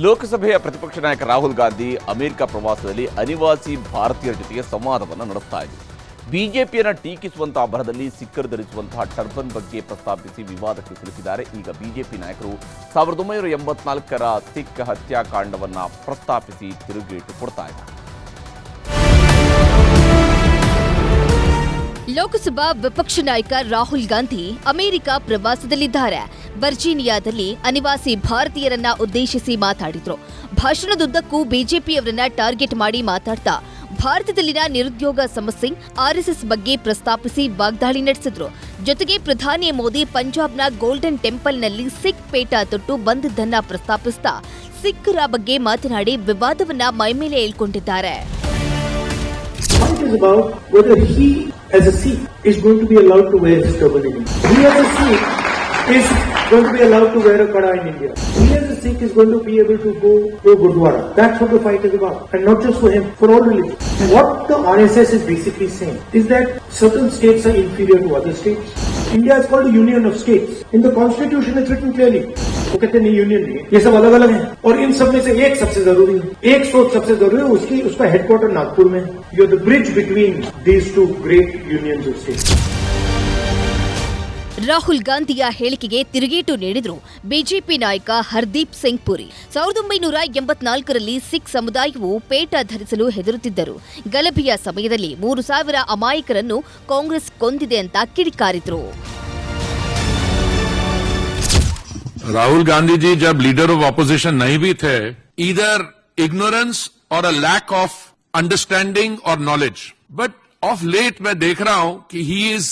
ಲೋಕಸಭೆಯ ಪ್ರತಿಪಕ್ಷ ನಾಯಕ ರಾಹುಲ್ ಗಾಂಧಿ ಅಮೆರಿಕ ಪ್ರವಾಸದಲ್ಲಿ ಅನಿವಾಸಿ ಭಾರತೀಯರ ಜೊತೆಗೆ ಸಂವಾದವನ್ನು ನಡೆಸ್ತಾ ಇದ್ದಾರೆ. ಬಿಜೆಪಿಯನ್ನು ಟೀಕಿಸುವಂತಹ ಭರದಲ್ಲಿ ಸಿಕ್ಕರು ಧರಿಸುವಂತಹ ಟರ್ಬನ್ ಬಗ್ಗೆ ಪ್ರಸ್ತಾಪಿಸಿ ವಿವಾದಕ್ಕೆ ಸಿಲುಕಿದ್ದಾರೆ. ಈಗ ಬಿಜೆಪಿ ನಾಯಕರು 1984ರ ಸಿಖ್ ಹತ್ಯಾಕಾಂಡವನ್ನು ಪ್ರಸ್ತಾಪಿಸಿ ತಿರುಗೇಟು ಕೊಡ್ತಾ ಇದ್ದಾರೆ. ಲೋಕಸಭಾ ವಿಪಕ್ಷ ನಾಯಕ ರಾಹುಲ್ ಗಾಂಧಿ ಅಮೆರಿಕ ಪ್ರವಾಸದಲ್ಲಿದ್ದಾರೆ. ವರ್ಜೀನಿಯಾದಲ್ಲಿ ಅನಿವಾಸಿ ಭಾರತೀಯರನ್ನ ಉದ್ದೇಶಿಸಿ ಮಾತಾಡಿದ್ರು. ಭಾಷಣದುದ್ದಕ್ಕೂ ಬಿಜೆಪಿಯವರನ್ನ ಟಾರ್ಗೆಟ್ ಮಾಡಿ ಮಾತಾಡ್ತಾ ಭಾರತದಲ್ಲಿನ ನಿರುದ್ಯೋಗ ಸಮಸ್ಯೆ, ಆರ್ಎಸ್ಎಸ್ ಬಗ್ಗೆ ಪ್ರಸ್ತಾಪಿಸಿ ವಾಗ್ದಾಳಿ ನಡೆಸಿದ್ರು. ಜೊತೆಗೆ ಪ್ರಧಾನಿ ಮೋದಿ ಪಂಜಾಬ್ನ ಗೋಲ್ಡನ್ ಟೆಂಪಲ್ನಲ್ಲಿ ಸಿಖ್ ಪೇಟ ತೊಟ್ಟು ಬಂದಿದ್ದನ್ನ ಪ್ರಸ್ತಾಪಿಸ್ತಾ ಸಿಖ್ಖರ ಬಗ್ಗೆ ಮಾತನಾಡಿ ವಿವಾದವನ್ನ ಮೈಮೇಲೆ ಏಳ್ಕೊಂಡಿದ್ದಾರೆ. As a Sikh is going to be allowed to wear his turban in India. He as a Sikh is going to be allowed to wear a kada in India. He as a Sikh is going to be able to go to a Gurdwara. That's what the fight is about. And not just for him, for all religions. What the RSS is basically saying is that certain states are inferior to other states. India is called a union of states. In the constitution it's written clearly. वो कहते नहीं union नहीं है, ये सब अलग अलग हैं और इन सब में से एक सबसे जरूरी है, एक सोच सबसे जरूरी है, उसका हेडक्वार्टर नागपुर में है. You are the bridge between these two great unions of states. Rahul ಗಾಂಧಿಯ ಹೇಳಿಕೆಗೆ ತಿರುಗೇಟು ನೀಡಿದ್ರು ಬಿಜೆಪಿ ನಾಯಕ ಹರ್ದೀಪ್ ಸಿಂಗ್ ಪುರಿ. 1984ರಲ್ಲಿ ಸಿಖ್ ಸಮುದಾಯವು ಪೇಟ ಧರಿಸಲು ಹೆದರುತ್ತಿದ್ದರು. ಗಲಭೆಯ ಸಮಯದಲ್ಲಿ 3000 ಅಮಾಯಕರನ್ನು ಕಾಂಗ್ರೆಸ್ ಕೊಂದಿದೆ ಅಂತ ಕಿಡಿಕಾರಿದ್ರು. राहुल गांधी जी जब लीडर ऑफ ऑपोजिशन नहीं भी थे, ईदर इग्नोरेंस और अ लैक ऑफ अंडरस्टैंडिंग और नॉलेज, बट ऑफ लेट मैं देख रहा हूं कि he is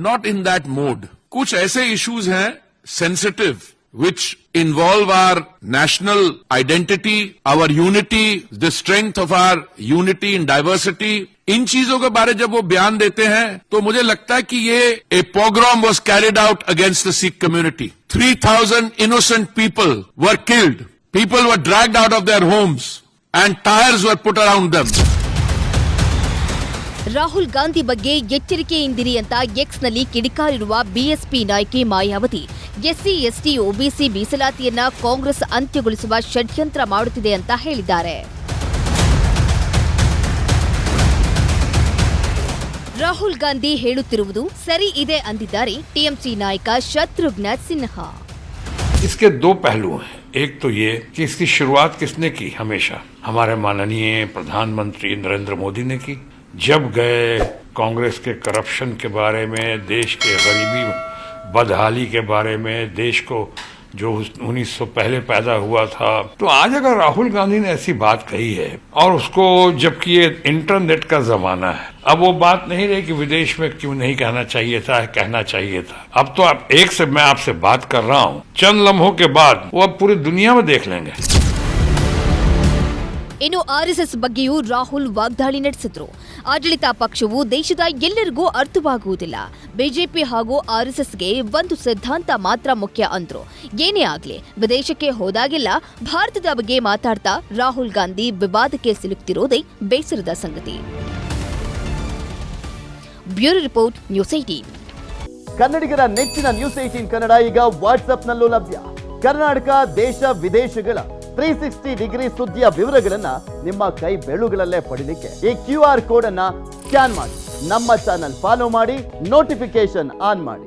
not in that mode. कुछ ऐसे इश्यूज हैं sensitive which involve our national identity, our unity, the strength of our unity in diversity. इन चीजों के बारे जब वो बयान देते हैं तो मुझे लगता है कि ये a pogrom was carried out against the Sikh community. 3,000 innocent people were killed. People were dragged out of their homes and tires were put around them. Rahul Gandhi ಬಗ್ಗೆ ಎಚ್ಚರಿಕೆಯಿಂದಿರಿ ಅಂತ ಎಕ್ಸ್ನಲ್ಲಿ ಕಿಡಿಕಾರಿರುವ ಬಿಎಸ್ಪಿ ನಾಯಕಿ ಮಾಯಾವತಿ ಎಸ್ಸಿ ಎಸ್ಟಿ ಒಬಿಸಿ ಮೀಸಲಾತಿಯನ್ನ ಕಾಂಗ್ರೆಸ್ ಅಂತ್ಯಗೊಳಿಸುವ ಷಡ್ಯಂತ್ರ ಮಾಡುತ್ತಿದೆ ಅಂತ ಹೇಳಿದ್ದಾರೆ. ರಾಹುಲ್ ಗಾಂಧಿ ಹೇಳುತ್ತಿರುವುದು ಸರಿ ಇದೆ ಅಂದಿದ್ದಾರೆ ಟಿಎಂಸಿ ನಾಯಕ ಶತ್ರುಘ್ನ ಸಿನ್ಹಾ. इसके दो पहलू हैं. एक तो ये कि इसकी शुरुआत किसने की, हमेशा हमारे माननीय प्रधानमंत्री नरेंद्र मोदी ने की. जब गए कांग्रेस के करप्शन के बारे में, देश के गरीबी बदहाली के बारे में, देश को जो 1900 पहले पैदा हुआ था, तो आज अगर राहुल गांधी ने ऐसी बात कही है और उसको, जबकि ये इंटरनेट का जमाना है, अब वो बात नहीं रही कि विदेश में क्यों नहीं कहना चाहिए था, कहना चाहिए था. अब तो आप एक से मैं आपसे बात कर रहा हूँ, चंद लम्हों के बाद वो अब पूरी दुनिया में देख लेंगे. ಇನ್ನು ಆರ್ಎಸ್ಎಸ್ ಬಗ್ಗೆಯೂ ರಾಹುಲ್ ವಾಗ್ದಾಳಿ ನಡೆಸಿದ್ರು. ಆಡಳಿತ ಪಕ್ಷವು ದೇಶದ ಎಲ್ಲರಿಗೂ ಅರ್ಥವಾಗುವುದಿಲ್ಲ. ಬಿಜೆಪಿ ಹಾಗೂ ಆರ್ಎಸ್ಎಸ್ಗೆ ಒಂದು ಸಿದ್ಧಾಂತ ಮಾತ್ರ ಮುಖ್ಯ ಅಂದ್ರು. ಏನೇ ಆಗ್ಲಿ, ವಿದೇಶಕ್ಕೆ ಹೋದಾಗೆಲ್ಲ ಭಾರತದ ಬಗ್ಗೆ ಮಾತಾಡ್ತಾ ರಾಹುಲ್ ಗಾಂಧಿ ವಿವಾದಕ್ಕೆ ಸಿಲುಕ್ತಿರೋದೇ ಬೇಸರದ ಸಂಗತಿ. Bureau report, news 18. ಕನ್ನಡಿಗರ ನೆಚ್ಚಿನ ನ್ಯೂಸ್ 18 ಕನ್ನಡ ಈಗ ವಾಟ್ಸ್ಆಪ್ನಲ್ಲೂ ಲಭ್ಯ. ಕರ್ನಾಟಕ, ದೇಶ, ವಿದೇಶಗಳ 360 ಡಿಗ್ರಿ ಸುದ್ದಿಯ ವಿವರಗಳನ್ನ ನಿಮ್ಮ ಕೈ ಬೆರಳುಗಳಲ್ಲೇ ಪಡಿಲಿಕ್ಕೆ ಈ QR ಕೋಡ್ ಅನ್ನ ಸ್ಕ್ಯಾನ್ ಮಾಡಿ, ನಮ್ಮ ಚಾನಲ್ ಫಾಲೋ ಮಾಡಿ, ನೋಟಿಫಿಕೇಶನ್ ಆನ್ ಮಾಡಿ.